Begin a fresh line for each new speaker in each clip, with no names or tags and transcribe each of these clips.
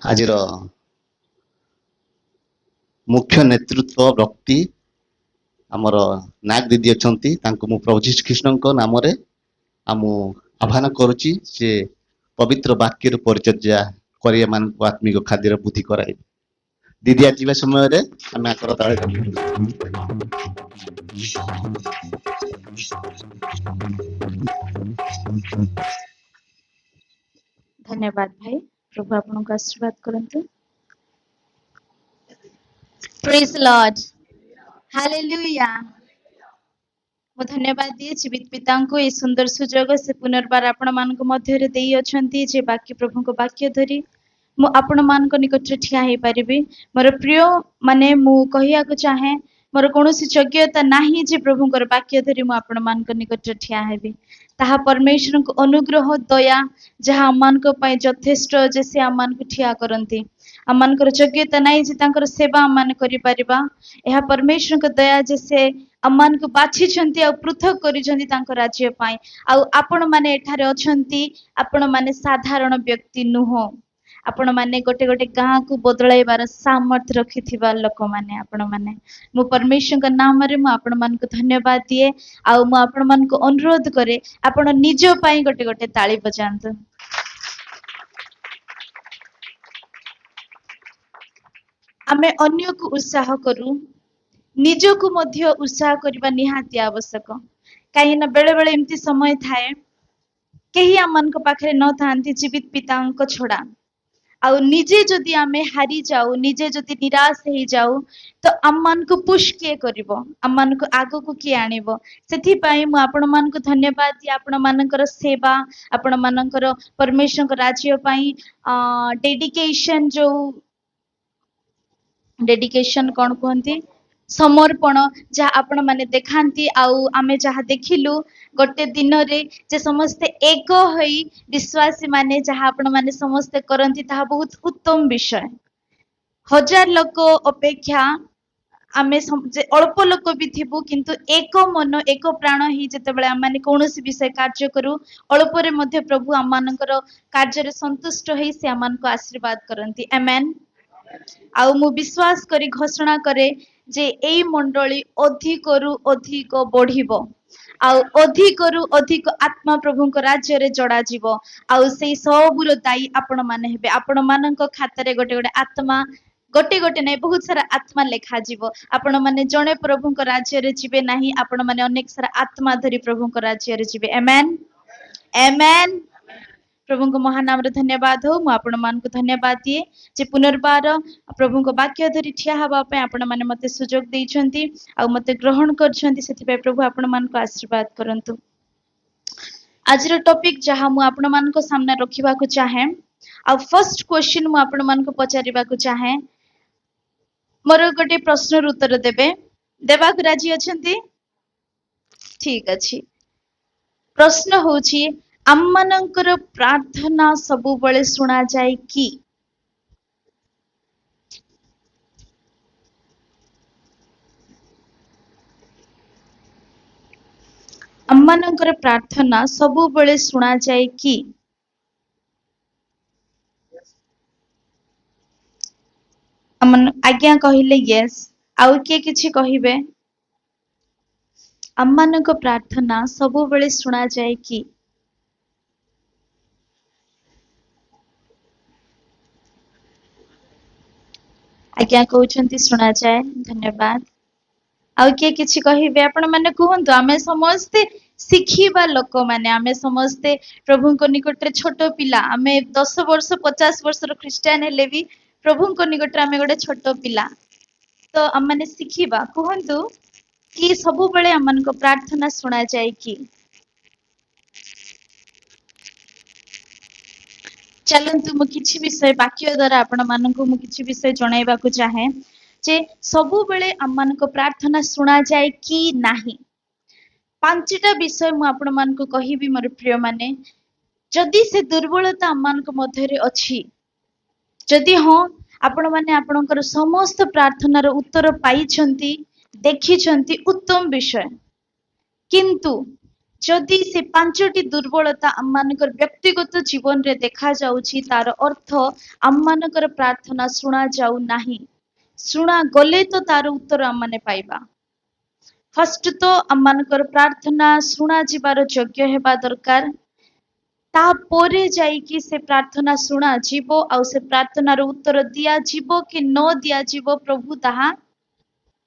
ଆଜିର ମୁଖ୍ୟ ନେତୃତ୍ୱ ବ୍ୟକ୍ତି ଆମର ନାଗ ଦିଦି ଅଛନ୍ତି। ତାଙ୍କୁ ମୁଁ ପ୍ରଭୁ ଯୀଶୁ ଖ୍ରୀଷ୍ଟଙ୍କ ନାମରେ ମୁଁ ଆହ୍ୱାନ କରୁଛି ସେ ପବିତ୍ର ବାକ୍ୟର ପରିଚର୍ଯା କରିବା ମାନଙ୍କୁ ଆତ୍ମିକ ଖାଦ୍ୟର ବୁଦ୍ଧି କରାଇବେ। ଦିଦି ଆସିବା ସମୟରେ ଆମେ ଆଙ୍କର ତାଳେ
धन्यवाद भाई। प्रभु आपको आशीर्वाद करंतु। Praise Lord, hallelujah. मु धन्यवाद दिए जीवित पिता को ये सुंदर सुजोग से पुनर्बार आपण मान मध्य देई अछंती जे बाकी प्रभु को वाक्य धरी मु आपण मान निकट ठिया हो पारिबी। मोर प्रिय माने मु कहिया को चाहे मोर कोनोसी योग्यता नाही जे प्रभु को वाक्य धरी मु आपण मान निकट ठिया हेबी। ताहा परमेश्वर को अनुग्रह दया जहाँ आमान को पाई यथेष्ट जे से आमान को ठिया करंती। आमान को योग्यता नाही जे तांकर सेवा आमान करि परिबा। एहा परमेश्वर को दया जे से आमान को बाछि छंती आ पृथक करि छंती तांकर राज्य पाई। आ आपण माने एठारे अछंती, आपण माने साधारण व्यक्ति नुहो। आपण माने गोटे गोटे गाँ को बदलाइबार सामर्थ रखिथिबा लोक माने आपण माने। मु परमेश्वर का नाम रे मु आपण मान को धन्यवाद दिए। आ मु आपण मान को अनुरोध करे आपण निज पाई गोटे गोटे ताली बजांतु। आमे अन्य को उत्साह करू, निज को मध्य उत्साह करबा निहाती आवश्यक। काहे ना बेले बेले एमती समय थाए केही आमान को पाखरे न थांती जीवित पिता को छोड़ा। आउ निजे जदि आमे हारी जाऊ, निजे जदि निराश हो जाऊ तो आम मान को पुश किए करिवो, आम मान को आगो को किए आनिवो। सेथि पई मु आपण मान को धन्यवाद दिए। आपण मानकर सेवा, आपण मानकर परमेश्वर को राज्य पई डेडिकेशन जो डेडिकेशन कौन कहती समर्पण जहाँ आपण माने देखांती। आउ आमे जहाँ देखिलु गोटे दिन रे जे समस्ते एक होई विश्वासी माने जहाँ आपण माने समस्ते करंती ताहा बहुत उत्तम विषय। हजार लोक अपेक्षा आमे अल्प लोक भी थिबु किंतु एक मन एक प्राण ही जेतेबेले आम माने कोनोसी विषय कार्य करू अल्परे मध्य प्रभु आम मानकर कार्य रे संतुष्ट होई से आम मानको आशीर्वाद करंती। आमेन। आउ मु विश्वास करी घोषणा करे जे एई मंडली अधिकरु अधिक बढ़िबो। आउ अधिकरु अधिक आत्मा प्रभु को राज्य रे जड़ा जीवो। आउ सेई सबुर दाई आपण माने हेबे। आपण मानक खाता रे गोटे गोटे आत्मा गोटे गोटे नहीं बहुत सारा आत्मा लेखा जीवो। आपण माने जणे प्रभु को राज्य रे जीवे नाही, आपण माने अनेक सारा आत्मा धरी प्रभु को राज्य रे जीवे। आमेन आमेन। प्रभु को महानाम रे धन्यवाद हो। मु आपण मान को धन्यवाद दिए जे पुनर्बार प्रभु को वाक्य धरी ठिया हवा पे आपण माने मते सुजोग देइछंती आ मते ग्रहण करछंती। सेति पे प्रभु आपण मान को आशीर्वाद करंतु। आज रो टॉपिक जहां मु आपण मान को सामने रखिबा को चाहे आ फर्स्ट क्वेश्चन मु आपण मान को पचारिबा को चाहे। मोर गोटे प्रश्न उत्तर देबे, देबा को राजी अछंती? ठीक अछि। प्रश्न होची आम मानकर प्रार्थना सबु बळे सुना जाय कि? आम मानकर प्रार्थना सबु बळे सुना जाय कि? अमन आज्ञा कहिले यस। आउ के किछि कहिबे? आम मानक प्रार्थना सबु बळे सुना जाय कि? आज्ञा कहउछंती सुना जाए। धन्यवाद। आउ के किछि कहिबे? आपण माने कहंतु। आमे समस्ते शिखिबा लोक माने, आमे समस्ते प्रभु को निकट रे छोटो पिला। आमे 10 वर्ष 50 वर्ष रो क्रिश्चियन हेले भी प्रभु को निकट रे आमे गोटे छोटो पिला। तो हम माने शिखिबा कहंतु कि सबु बेले हमन को प्रार्थना सुना जाए कि? चलंतु मु किछि विषय वाक्य द्वारा आपण माननको मु किछि विषय जणाइबा को चाहे जे सबु बेले हमन को प्रार्थना सुना जाए कि नाही। पांचटा विषय मु आपण मानको कहिबी मोर प्रिय माने। जदि से दुर्बलता हमन को मध्य रे अछि, जदि हां आपण माने आपणकर समस्त प्रार्थना रो उत्तर पाई छंती, देखि छंती, उत्तम विषय। किंतु जदि से पांचटी दुर्बलता आम मानकर व्यक्तिगत जीवन रे देखा जाउछि तार अर्थ आम मानकर प्रार्थना सुना जाऊ नाही शुणा गले तो तार उत्तर आम माने पाइबा फर्स्ट तो आम मानकर प्रार्थना शुणा जिबार योग्य हेबा दरकार तापोरे जाइकी से प्रार्थना शुणा जीवो आउ से प्रार्थनार उत्तर दिया जीवो कि न दिया जीवो प्रभु ताहा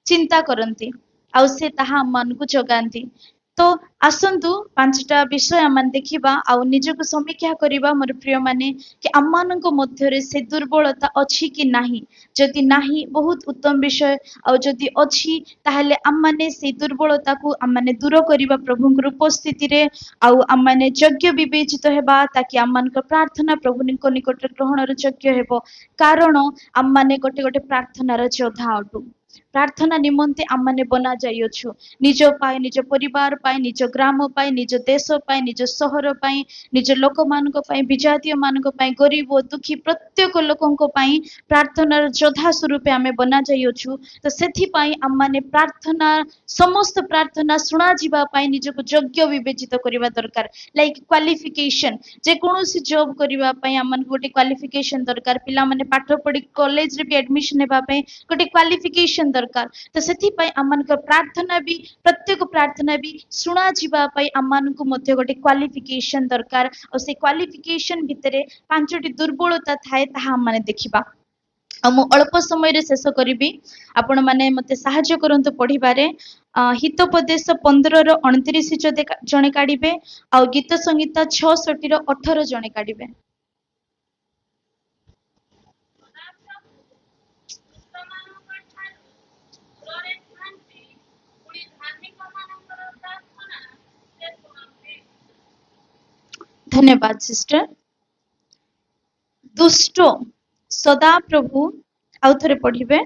चिंता करती आउ से ताहा मन को जगाती तो आसंतु पांचटा विषय आम देखा आउ निजक समीक्षा करबा मोर प्रिय माने कि आम मानक मध्यरे से दुर्बलता अछि कि नाही जदि नाही बहुत उत्तम विषय आउ जदि अछि ताहले आम माने से दुर्बलता को आम माने दूर करबा प्रभुंकर उपस्थिति रे आउ आम माने योग्य विवेचित हेबा ताकि आम मानक प्रार्थना प्रभुनिक निकट ग्रहणर योग्य हेबो कारण आम माने गोटे गोटे प्रार्थनार योद्धा अटू प्रार्थना निमंते आम माने बना जाइछु निज पाए निज परिवार पाए निज ग्राम पाए निज देश पाए निज सहर पाए निज लोक मानक पाए विजातीय मानक पाए गरीब और दुखी प्रत्येक लोकंक पाए प्रार्थनार योद्धा स्वरूपे आमे बना जाइछु तो सेथि पाए आम माने प्रार्थना समस्त प्रार्थना सुना जिबा पाए निजको योग्य विवेचित करबा दरकार लाइक क्वालिफिकेशन जे कोनोसी जॉब करबा पाए आम मन गोटे क्वालिफिकेशन दरकार पिला माने पाठ पढ़ी कॉलेज रे भी एडमिशन हेबा पाए गोटे क्वालिफिकेशन दरकार तो सेथि पाए आम मानक प्रार्थना भी प्रत्येक प्रार्थना भी सुना जिबा पाए आम मानक मध्य गोटे क्वालिफिकेशन दरकार और से क्वालिफिकेशन भितरे पांचटी दुर्बलता थाए ताहा आम माने देखिबा मु अल्प समय रे शेष करी आपण माने मते साहाय्य करंतु पढ़िबारे हितोपदेश 15 रो 29 जणे काढिबे आ गीत संगीत 66 रो 18 जणे काढिबे। धन्यवाद सिस्टर। दुष्ट सदा प्रभु आउ थरे पढ़िबे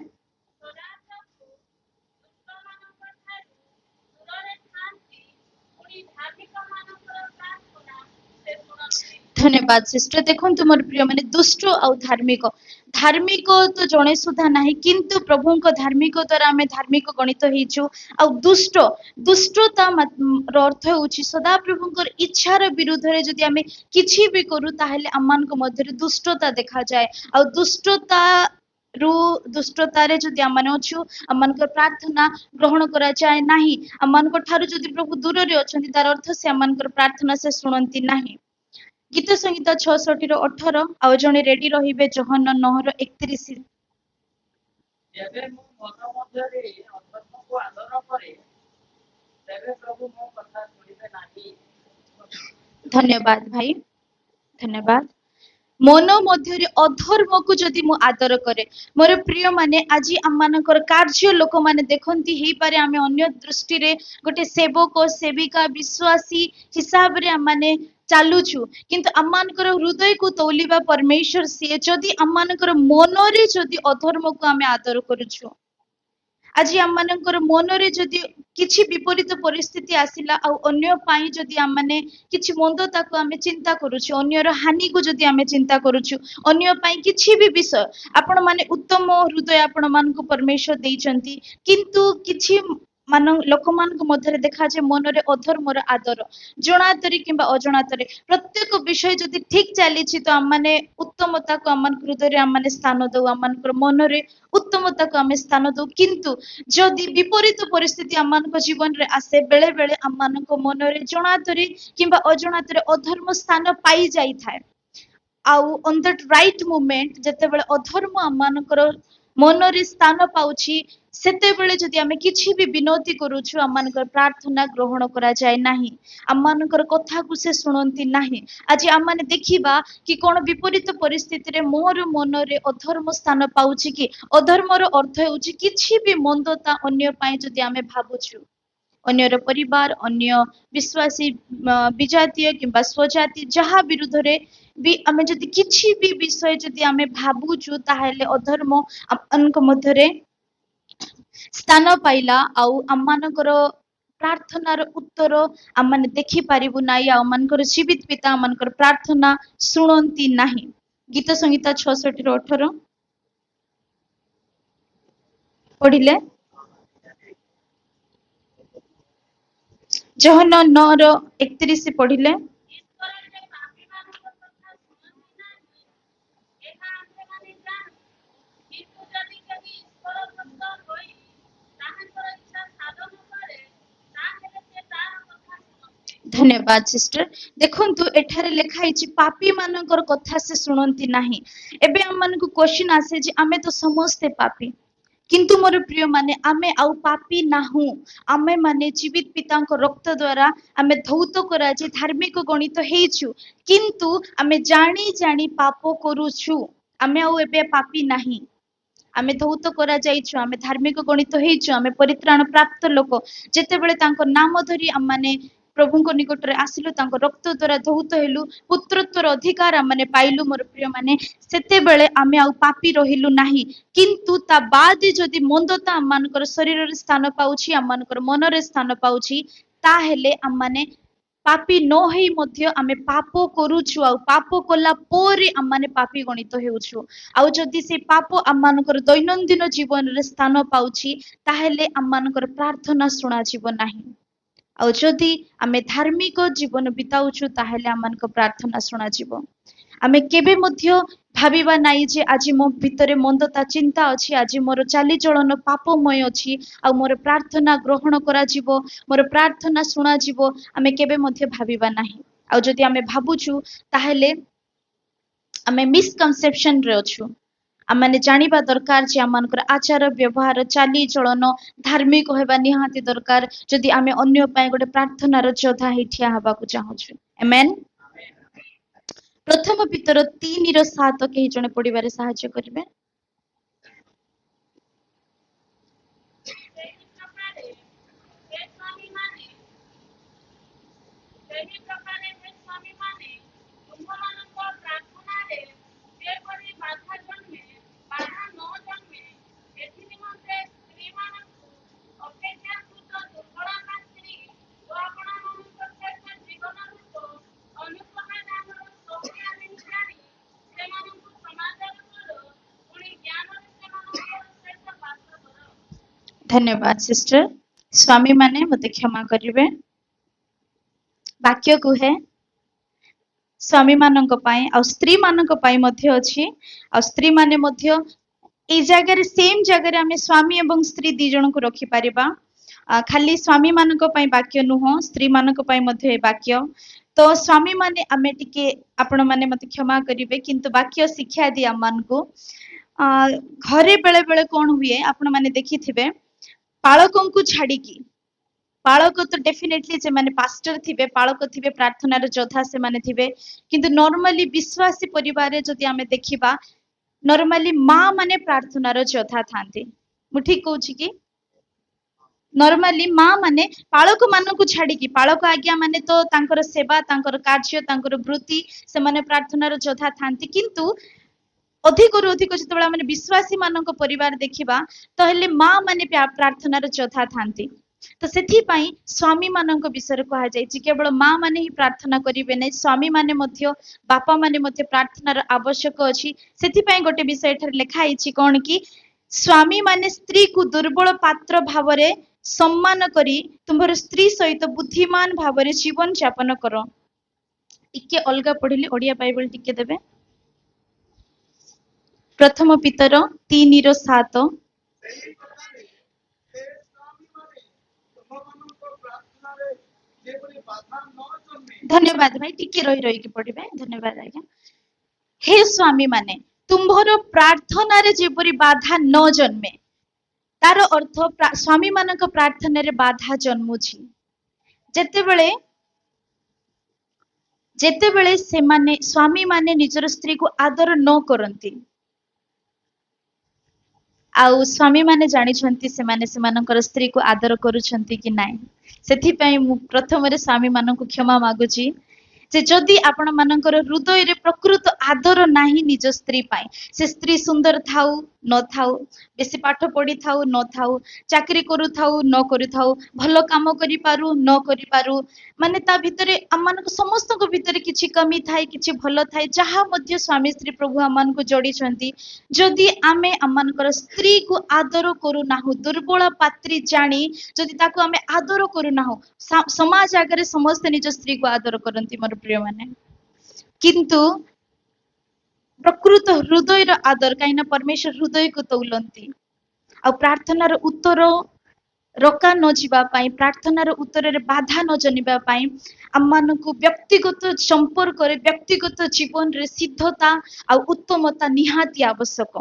धन्यवाद सिस्टर। देखो तुम प्रिय माने दुष्ट आउ धार्मिक धार्मिक तो जणे सुधा नाही किंतु प्रभु को धार्मिक द्वारा आमे धार्मिक गणित हेचु आ दुष्ट दुष्टता अर्थ होची सदा प्रभु को इच्छार विरुद्ध रे जदि आमे किछि भी करू ताहेले अमान को मध्य दुष्टता देखा जाए आ दुष्टता रु दुष्टतारे जदि आम अच्छु आम प्रार्थना ग्रहण करा जाए नाही आम ठारू जदि प्रभु दूर रे अछंती तार अर्थ से आम प्रार्थना से शुणती नाही। गीत संगीत 66 रो 18 आउ जणे रेडी रहिबे जहन 9 रो 31
जेबे मु मन मध्यरे अधर्म को आदर करे तेबे प्रभु मो कथा सुनिबे नाही।
धन्यवाद भाई धन्यवाद। मन मध्य अधर्म को जदि मु आदर करे मोर प्रिय माने आज आम मानकर कार्य लोक माने देखंती हेई पारे आमे अन्य दृष्टि रे गोटे सेवक सेविका विश्वासी हिसाब रे आम माने चालुछु किंतु आम मानकर हृदय को तौलिबा परमेश्वर से जदि आम मानकर मन रे जदि अधर्म को आमे आदर करूछु आज आम मानकर मन रे जदि किछि विपरीत परिस्थिति आसिला आ अन्य पाई जदि आम माने किछि मंदता को आमे चिंता करूछु अन्यर हानि को जदि आमे चिंता करूछु अन्य पाई किछि भी विषय आपण माने उत्तम हृदय आपण मान को परमेश्वर देइचंती किंतु किछि मान लोक मान मध्य देखा जाए मन रे अधर्मर आदर जनातरी किंबा अजनातरे प्रत्येक विषय जदि ठीक चली तो आम माने उत्तमता को आम हृदय रे आम माने स्थान दउ आम मन रे उत्तमता को आम स्थान दउ किंतु जदि विपरीत परिस्थिति आम जीवन रे आसे बेले बेले आम मन रे जनातरी किंबा अजनातरे अधर्म स्थान पाई जाई थाए आउ ऑन दैट राइट मोमेंट जते बेले अधर्म आम मानकर मन रे स्थान पाउछि सेते बेले जदि आमे किछि भी विनती करूछु आम मानकर प्रार्थना ग्रहण करा जाए नाही आम मानकर कथा को से सुनंती नाही। आज आम माने देखिबा कि कोन विपरीत परिस्थिति रे मोर मन रे अधर्म स्थान पाउछि कि अधर्मर अर्थ होछि किछि भी मंदता अन्य पाए जदि आमे भाबुछु अन्यर परिवार अन्य विश्वासी विजातीय किंबा स्वजाति जहा विरुद्ध रे भी आमे जदि किछि भी विषय जदि आमे भाबुछु ताहेले अधर्म अनक मध्य रे स्थान पाइला आउ आम मानकर प्रार्थनार उत्तर आम माने देखि पारिबु नाही आम मानकर जीवित पिता आम मानकर प्रार्थना सुनंती नाही। गीत संगीत 66 रो 18 पढ़िले ଜହନ 9:31 ପଢିଲେ
ଈଶ୍ୱର ଯେ ପାପୀମାନଙ୍କ କଥା ଶୁଣନ୍ତି ନାହିଁ, ଏହା ଆମ୍ଭେମାନେ ଜାଣୁ। କିନ୍ତୁ ଯଦି କେହି ଈଶ୍ୱର ଭକ୍ତ ହୋଇ ତାହାଙ୍କର ଇଚ୍ଛା ସାଧନ କରେ, ତାହେଲେ ସେ ତାହାର କଥା ଶୁଣନ୍ତି।
ଧନ୍ୟବାଦ ସିଷ୍ଟର। ଦେଖନ୍ତୁ ଏଠାରେ ଲେଖା ହେଇଛି ପାପୀ ମାନଙ୍କର କଥା ସେ ଶୁଣନ୍ତି ନାହିଁ। ଏବେ ଆମମାନଙ୍କୁ କ୍ୱେଶ୍ଚିନ୍ ଆସେ ଯେ ଆମେ ତ ସମସ୍ତେ ପାପୀ, କିନ୍ତୁ ମୋର ପ୍ରିୟ ମାନେ ଆମେ ଆଉ ପାପୀ ନାହୁଁ। ଆମେ ମାନେ ଜୀବିତ ପିତାଙ୍କ ରକ୍ତ ଦ୍ୱାରା ଆମେ ଧୌତ କରାଯାଇ ଧାର୍ମିକ ଗଣିତ ହେଇଛୁ, କିନ୍ତୁ ଆମେ ଜାଣି ଜାଣି ପାପ କରୁଛୁ। ଆମେ ଆଉ ଏବେ ପାପୀ ନାହିଁ, ଆମେ ଧୌତ କରାଯାଇଛୁ, ଆମେ ଧାର୍ମିକ ଗଣିତ ହେଇଛୁ, ଆମେ ପରିତ୍ରାଣ ପ୍ରାପ୍ତ ଲୋକ। ଯେତେବେଳେ ତାଙ୍କ ନାମ ଧରି ଆମମାନେ ପ୍ରଭୁଙ୍କ ନିକଟରେ ଆସିଲୁ, ତାଙ୍କ ରକ୍ତ ଦ୍ୱାରା ଧୌତ ହେଲୁ, ପୁତ୍ରତ୍ୱର ଅଧିକାର ଆମମାନେ ପାଇଲୁ ମୋର ପ୍ରିୟ ମାନେ, ସେତେବେଳେ ଆମେ ଆଉ ପାପୀ ରହିଲୁ ନାହିଁ। କିନ୍ତୁ ତା ବାଦେ ଯଦି ମନ୍ଦତା ଆମମାନଙ୍କର ଶରୀରରେ ସ୍ଥାନ ପାଉଛି, ଆମମାନଙ୍କର ମନରେ ସ୍ଥାନ ପାଉଛି, ତାହେଲେ ଆମମାନେ ପାପୀ ନ ହେଇ ମଧ୍ୟ ଆମେ ପାପ କରୁଛୁ, ଆଉ ପାପ କଲା ପରେ ଆମମାନେ ପାପୀ ଗଣିତ ହେଉଛୁ। ଆଉ ଯଦି ସେ ପାପ ଆମମାନଙ୍କର ଦୈନନ୍ଦିନ ଜୀବନରେ ସ୍ଥାନ ପାଉଛି, ତାହେଲେ ଆମମାନଙ୍କର ପ୍ରାର୍ଥନା ଶୁଣାଯିବ ନାହିଁ। ଆଉ ଯଦି ଆମେ ଧାର୍ମିକ ଜୀବନ ବିତାଉଛୁ, ତାହେଲେ ଆମମାନଙ୍କ ପ୍ରାର୍ଥନା ଶୁଣାଯିବ। ଆମେ କେବେ ମଧ୍ୟ ଭାବିବା ନାହିଁ ଯେ ଆଜି ମୋ ଭିତରେ ମନ୍ଦତା ଚିନ୍ତା ଅଛି, ଆଜି ମୋର ଚାଲିଚଳନ ପାପମୟ ଅଛି, ଆଉ ମୋର ପ୍ରାର୍ଥନା ଗ୍ରହଣ କରାଯିବ, ମୋର ପ୍ରାର୍ଥନା ଶୁଣାଯିବ। ଆମେ କେବେ ମଧ୍ୟ ଭାବିବା ନାହିଁ। ଆଉ ଯଦି ଆମେ ଭାବୁଛୁ, ତାହେଲେ ଆମେ ମିସକନସେପସନରେ ଅଛୁ। ଆମମାନେ ଜାଣିବା ଦରକାର ଯେ ଆମମାନଙ୍କର ଆଚାର ବ୍ୟବହାର ଚାଲିଚଳନ ଧାର୍ମିକ ହେବା ନିହାତି ଦରକାର, ଯଦି ଆମେ ଅନ୍ୟ ପାଇଁ ଗୋଟେ ପ୍ରାର୍ଥନାର ଯୋଦ୍ଧା ହେଇ ଠିଆ ହେବାକୁ ଚାହୁଁଛୁ। ଆମେନ୍। ପ୍ରଥମ ପିତର 3:7 କେହି ଜଣେ ପଢିବାରେ ସାହାଯ୍ୟ କରିବେ?
ସେହି ପ୍ରକାରେ ହେ ସ୍ୱାମୀମାନେ, ତୁମ୍ଭମାନଙ୍କ ପ୍ରାର୍ଥନାରେ ଯେପରି ବାଧା ନ ଜନ୍ମେ, ଏଥି ନିମନ୍ତେ ସ୍ତ୍ରୀମାନଙ୍କୁ ଅପେକ୍ଷାକୃତ ଦୁର୍ବଳତା ସ୍ତ୍ରୀ ଓ ଆପଣମାନଙ୍କ ସହିତ ଜୀବନ ରୂପ ଅନୁସନ୍ଧାନର ସୌଖ୍ୟାଧୀନ ଜାଣି ସେମାନଙ୍କୁ ସମାଦର କର, ପୁଣି ଜ୍ଞାନରେ ସେମାନଙ୍କର ସହିତ ବାସ କର।
ଧନ୍ୟବାଦ ସିଷ୍ଟର। ସ୍ୱାମୀ ମାନେ ମତେ କ୍ଷମା କରିବେ। ବାକ୍ୟ କୁହେ ସ୍ୱାମୀ ମାନଙ୍କ ପାଇଁ ଆଉ ସ୍ତ୍ରୀ ମାନଙ୍କ ପାଇଁ ମଧ୍ୟ ଅଛି। ଆଉ ସ୍ତ୍ରୀ ମାନେ ମଧ୍ୟ ଏଇ ଜାଗାରେ ସେମ୍ ଜାଗାରେ ଆମେ ସ୍ୱାମୀ ଏବଂ ସ୍ତ୍ରୀ ଦି ଜଣଙ୍କୁ ରଖିପାରିବା। ଖାଲି ସ୍ୱାମୀ ମାନଙ୍କ ପାଇଁ ବାକ୍ୟ ନୁହଁ, ସ୍ତ୍ରୀ ମାନଙ୍କ ପାଇଁ ମଧ୍ୟ ଏ ବାକ୍ୟ। ତ ସ୍ୱାମୀ ମାନେ ଆମେ ଟିକେ ଆପଣ ମାନେ ମତେ କ୍ଷମା କରିବେ, କିନ୍ତୁ ବାକ୍ୟ ଶିକ୍ଷା ଦିଏ ଆମମାନଙ୍କୁ। ଘରେ ବେଳେ ବେଳେ କଣ ହୁଏ ଆପଣ ମାନେ ଦେଖିଥିବେ, ପାଳକଙ୍କୁ ଛାଡିକି, ପାଳକ ତ ଡେଫିନେଟଲି ସେମାନେ ପାଷ୍ଟର ଥିବେ, ପାଳକ ଥିବେ, ପ୍ରାର୍ଥନାର ଯୋଦ୍ଧା ସେମାନେ ଥିବେ, କିନ୍ତୁ ନର୍ମାଲି ବିଶ୍ୱାସୀ ପରିବାରରେ ଯଦି ଆମେ ଦେଖିବା, ନର୍ମାଲି ମା ମାନେ ପ୍ରାର୍ଥନାର ଯୋଦ୍ଧା ଥାନ୍ତି। ମୁଁ ଠିକ କହୁଛି କି? ନର୍ମାଲି ମା ମାନେ ପାଳକ ମାନଙ୍କୁ ଛାଡିକି, ପାଳକ ଆଜ୍ଞା ମାନେ ତ ତାଙ୍କର ସେବା, ତାଙ୍କର କାର୍ଯ୍ୟ, ତାଙ୍କର ବୃତ୍ତି, ସେମାନେ ପ୍ରାର୍ଥନାର ଯୋଦ୍ଧା ଥାନ୍ତି। କିନ୍ତୁ ଅଧିକରୁ ଅଧିକ ଯେତେବେଳେ ଆମେ ବିଶ୍ୱାସୀ ମାନଙ୍କ ପରିବାର ଦେଖିବା, ତାହେଲେ ମା ମାନେ ପ୍ରାର୍ଥନାର ଯୋଦ୍ଧା ଥାନ୍ତି। ତ ସେଥିପାଇଁ ସ୍ୱାମୀ ମାନଙ୍କ ବିଷୟରେ କୁହାଯାଇଛି, କେବଳ ମା ମାନେ ହିଁ ପ୍ରାର୍ଥନା କରିବେ ନାହିଁ, ସ୍ୱାମୀ ମାନେ ମଧ୍ୟ, ବାପା ମାନେ ମଧ୍ୟ ପ୍ରାର୍ଥନାର ଆବଶ୍ୟକ ଅଛି। ସେଥିପାଇଁ ଗୋଟେ ବିଷୟ ଏଠାରେ ଲେଖା ହେଇଛି କଣ କି, ସ୍ୱାମୀ ମାନେ ସ୍ତ୍ରୀକୁ ଦୁର୍ବଳ ପାତ୍ର ଭାବରେ ସମ୍ମାନ କରି ତୁମର ସ୍ତ୍ରୀ ସହିତ ବୁଦ୍ଧିମାନ ଭାବରେ ଜୀବନ ଯାପନ କର। ଟିକେ ଅଲଗା ପଢିଲି, ଓଡିଆ ବାଇବଲ ଟିକେ ଦେବେ। ପ୍ରଥମ ପିତର 3:7।
ସେହି ପ୍ରକାରେ ହେ ସ୍ୱାମୀମାନେ, ତୁମ୍ଭମାନଙ୍କ ପ୍ରାର୍ଥନାରେ ଯେପରି ବାଧା ନ ଜନ୍ମେ।
ଧନ୍ୟବାଦ ଭାଇ, ଟିକେ ରହି ରହିକି ପଢିବେ। ଧନ୍ୟବାଦ ଆଜ୍ଞା। ହେ ସ୍ୱାମୀ ମାନେ, ତୁମ୍ଭର ପ୍ରାର୍ଥନାରେ ଯେପରି ବାଧା ନ ଜନ୍ମେ। ତାର ଅର୍ଥ ସ୍ୱାମୀ ମାନଙ୍କ ପ୍ରାର୍ଥନାରେ ବାଧା ଜନ୍ମୁଛି ଯେତେବେଳେ ସେମାନେ ସ୍ୱାମୀ ମାନେ ନିଜର ସ୍ତ୍ରୀକୁ ଆଦର ନ କରନ୍ତି। ଆଉ ସ୍ୱାମୀ ମାନେ ଜାଣିଛନ୍ତି ସେମାନେ ସେମାନଙ୍କର ସ୍ତ୍ରୀକୁ ଆଦର କରୁଛନ୍ତି କି ନାହିଁ। ସେଥିପାଇଁ ମୁଁ ପ୍ରଥମରେ ସ୍ୱାମୀ ମାନଙ୍କୁ କ୍ଷମା ମାଗୁଛି से जदि आपण मानकर हृदय रे प्रकृत आदर नाही निज स्त्री पाई से स्त्री सुंदर थाउ न थाउ बेसी पाठ पढ़ी थाउ न थाउ चाकरी करू थाउ न करू थाउ भल काम करि पारू न करि पारू माने ता भितरे अमान समस्त को भितरे किछि कमी थाए किछि भल थाए जहा मध्य स्वामी स्त्री प्रभु अमान को जोड़ी छंती जदि आमे अमानकर स्त्री को आदर करू नाहु दुर्बल पात्री जानी जदि ताको आमे आदर करू नाहु समाज आगे समस्त निज स्त्री को आदर करंती मोर प्रिय माने किंतु प्रकृत हृदय आदर कहीं परमेश्वर हृदय को तौलंती आ प्रार्थनार उत्तर रोका न जीवा पाई प्रार्थनार उत्तर रे बाधा न जनिबा पाई अम्मान को व्यक्तिगत संपर्क रे व्यक्तिगत जीवन रे सिद्धता आ उत्तमता निहाती आवश्यक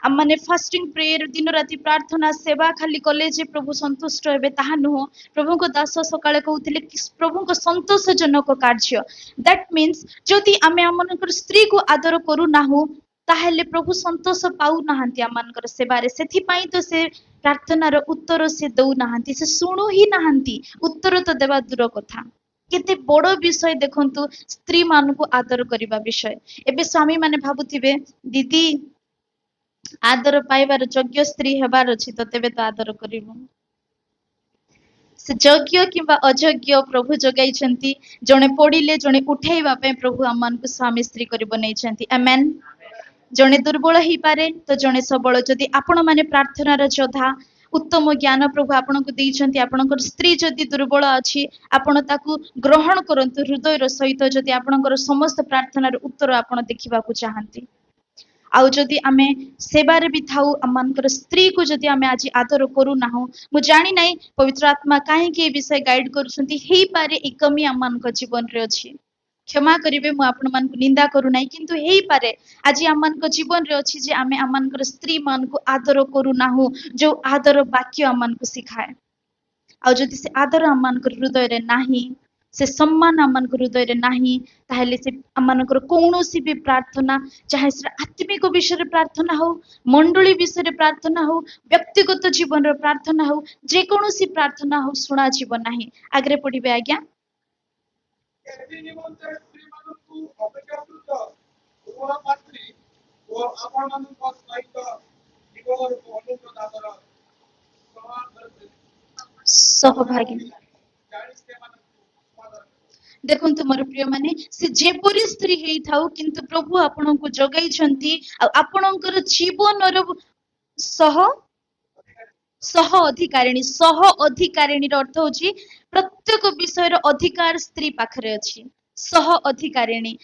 अम्माने फास्टिंग प्रेयर दिन राति प्रार्थना सेवा खाली कले जे प्रभु संतुष्ट हेबे ताहा नुह प्रभु को दास सकाळे कहउथिले कि प्रभु को संतोषजनक कार्य दैट मीन्स जदि आमे अम्मानकर स्त्री को आदर करू नाहु ताहेले प्रभु संतोष पाउ नाहंती अम्मानकर सेवारे सेथि पई तो से प्रार्थनार उत्तर से दउ नाहंती से सुनु ही नाहंती उत्तर तो देवा दूर कथा केते बड़ विषय देखंतु स्त्री मान को आदर करिबा विषय एबे स्वामी माने भाबुथिबे दीदी आदर पाइबार योग्य स्त्री हेबार अछि तो तेबे तो आदर करिबो से योग्य किंबा अयोग्य प्रभु जगाइछंती जणे पड़िले जणे उठेइबा पे प्रभु अम्मान को स्वामी स्त्री करि बनैछंती आमेन जणे दुर्बल ही पारे तो जणे सबल जदि आपण माने प्रार्थनार जोधा उत्तम ज्ञान प्रभु आपण को देइछंती आपणकर स्त्री जदि दुर्बल अछि आपण ताकू ग्रहण करंतु हृदय सहित जदि आपणकर समस्त प्रार्थनार उत्तर आपण देखिबा को चाहंती आउ जदि आमे सेवारे भी थाउ अमानकर स्त्री को जदि आमे आज आदर करू नाहु मु जानि नै पवित्र आत्मा काहे के विषय गाइड करूछंती हेई पारे एक कमी अमानक जीवन रे अछि क्षमा करिवे मु आपण मान को निंदा करू नै किंतु हेई पारे आज अमानक जीवन रे अछि जे आमे अमानकर स्त्री मान को आदर करू नाहु जो आदर वाक्य अमान को सिखाए आउ जदि से आदर अमानकर हृदय रे नाही से सम्मान अमानकर हृदय रे नाही ताहेले से अमानकर कोनोसी भी प्रार्थना चाहे से आत्मिक विषय रे प्रार्थना हो मंडली विषय रे प्रार्थना हो व्यक्तिगत जीवन रे प्रार्थना हो जे कोनोसी प्रार्थना हो सुना जीवन नाही आगरे पढिबे आज्ञा
एथि निमंत्रण स्त्रीମାନଙ୍କୁ ଅପେକ୍ଷାକୃତ ଉର୍ବର ପାତ୍ରୀ ଓ ଆପଣମାନଙ୍କ ସହିତ ଜୀବନକୁ ଅନୁପ୍ରଦାନର
सहभागी
ଜାଣି ସେମାନଙ୍କୁ ସମାଧାନ
देखो मोर प्रिय माने से जेपरी स्त्री हेई थाउ किंतु प्रभु आपण को जगाई छंती आपणकर जीवन सह अधिकारिणी अर्थ होची प्रत्येक विषय अधिकार स्त्री पाखरे अछि सह अधिकारिणी